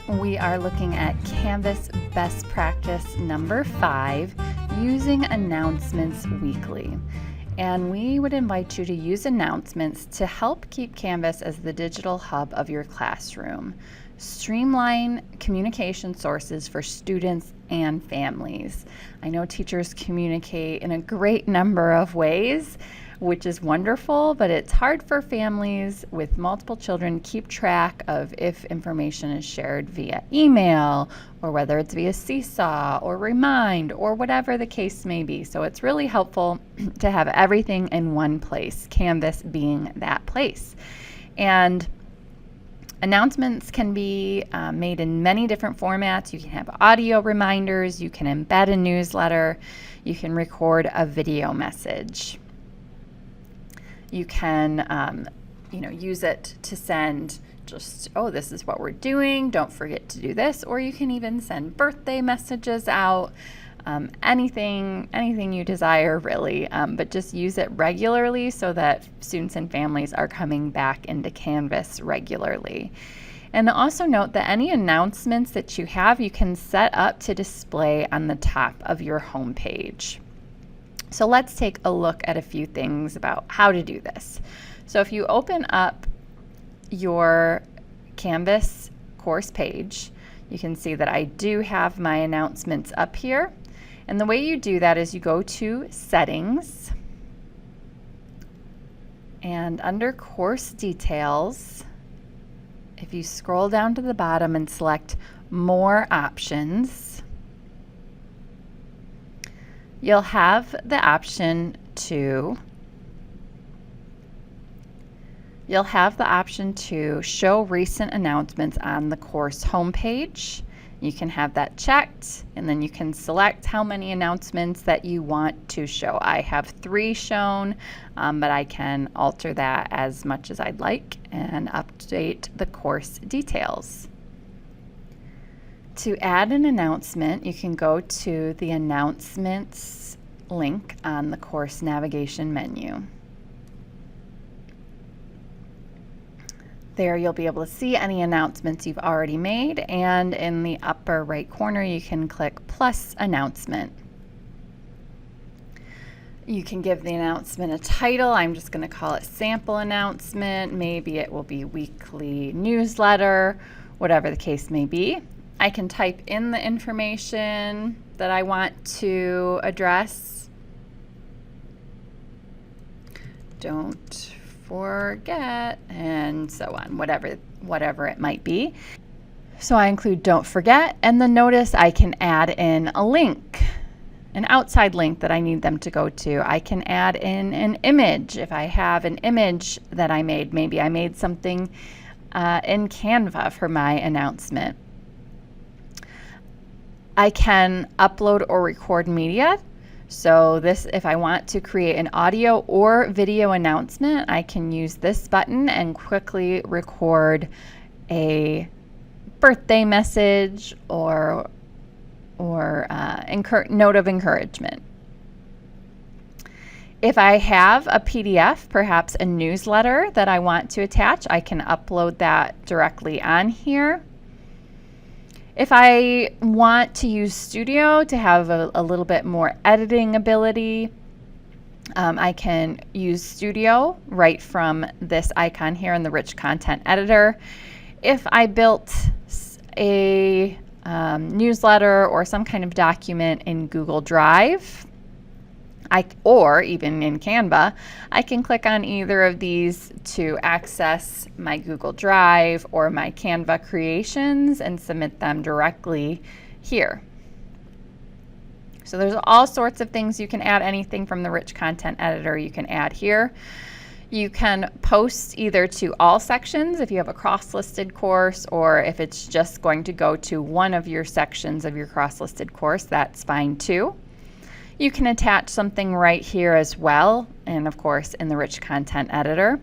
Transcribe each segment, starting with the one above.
we are looking at Canvas best practice number 5, using announcements weekly. And we would invite you to use announcements to help keep Canvas as the digital hub of your classroom. Streamline communication sources for students and families. I know teachers communicate in a great number of ways, which is wonderful, but it's hard for families with multiple children to keep track of if information is shared via email or whether it's via Seesaw or Remind or whatever the case may be. So it's really helpful to have everything in one place, Canvas being that place. And announcements can be made in many different formats. You can have audio reminders, you can embed a newsletter, you can record a video message. You can use it to send just, oh, this is what we're doing, don't forget to do this, or you can even send birthday messages out, anything you desire really, but just use it regularly so that students and families are coming back into Canvas regularly. And also note that any announcements that you have, you can set up to display on the top of your home page. So let's take a look at a few things about how to do this. So if you open up your Canvas course page, you can see that I do have my announcements up here. And the way you do that is you go to Settings, and under Course Details, if you scroll down to the bottom and select More Options, you'll have the option to show recent announcements on the course homepage. You can have that checked, and then you can select how many announcements that you want to show. I have 3 shown, but I can alter that as much as I'd like and update the course details. To add an announcement, you can go to the Announcements link on the course navigation menu. There you'll be able to see any announcements you've already made, and in the upper right corner you can click Plus Announcement. You can give the announcement a title. I'm just going to call it Sample Announcement. Maybe it will be Weekly Newsletter, whatever the case may be. I can type in the information that I want to address. Don't forget, and so on, whatever it might be. So I include don't forget, and then notice I can add in a link, an outside link that I need them to go to. I can add in an image if I have an image that I made. Maybe I made something in Canva for my announcement. I can upload or record media. So this, if I want to create an audio or video announcement, I can use this button and quickly record a birthday message or note of encouragement. If I have a PDF, perhaps a newsletter that I want to attach, I can upload that directly on here. If I want to use Studio to have a little bit more editing ability, I can use Studio right from this icon here in the Rich Content Editor. If I built a newsletter or some kind of document in Google Drive, or even in Canva, I can click on either of these to access my Google Drive or my Canva creations and submit them directly here. So there's all sorts of things you can add. Anything from the Rich Content Editor you can add here. You can post either to all sections if you have a cross-listed course, or if it's just going to go to one of your sections of your cross-listed course, that's fine too. You can attach something right here as well, and of course in the Rich Content Editor.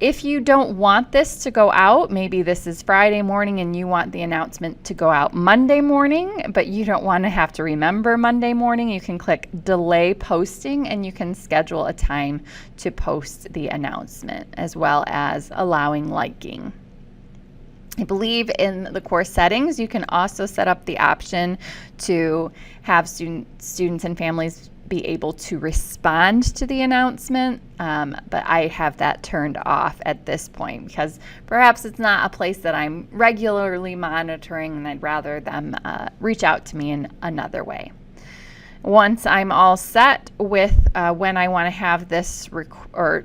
If you don't want this to go out, maybe this is Friday morning and you want the announcement to go out Monday morning, but you don't want to have to remember Monday morning, you can click Delay Posting and you can schedule a time to post the announcement, as well as allowing liking. I believe in the course settings, you can also set up the option to have students and families be able to respond to the announcement, but I have that turned off at this point because perhaps it's not a place that I'm regularly monitoring, and I'd rather them reach out to me in another way. Once I'm all set with when I want to have this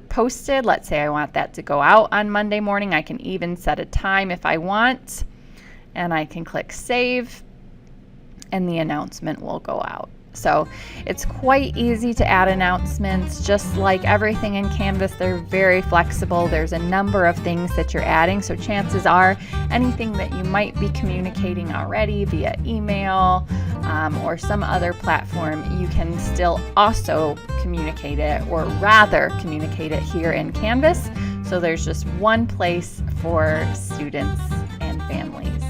posted, let's say I want that to go out on Monday morning, I can even set a time if I want, and I can click save, and the announcement will go out. So it's quite easy to add announcements. Just like everything in Canvas, they're very flexible. There's a number of things that you're adding, so chances are anything that you might be communicating already via email or some other platform, you can still also communicate it, or rather communicate it here in Canvas. So there's just one place for students and families.